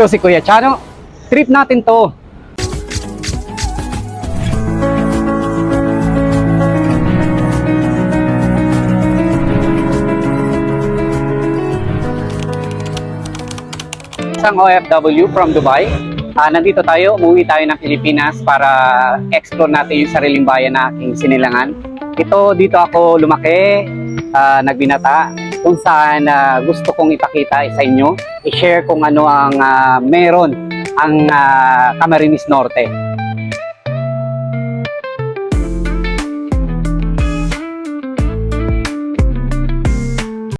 Ito si Kuya Chano. Trip natin to. Isang OFW from Dubai. Nandito tayo, umuwi tayo ng Pilipinas para explore natin yung sariling bayan na aking sinilangan. Dito ako lumaki, nagbinata, kung saan gusto kong ipakita sa inyo, i-share kung ano ang meron ang Camarines Norte.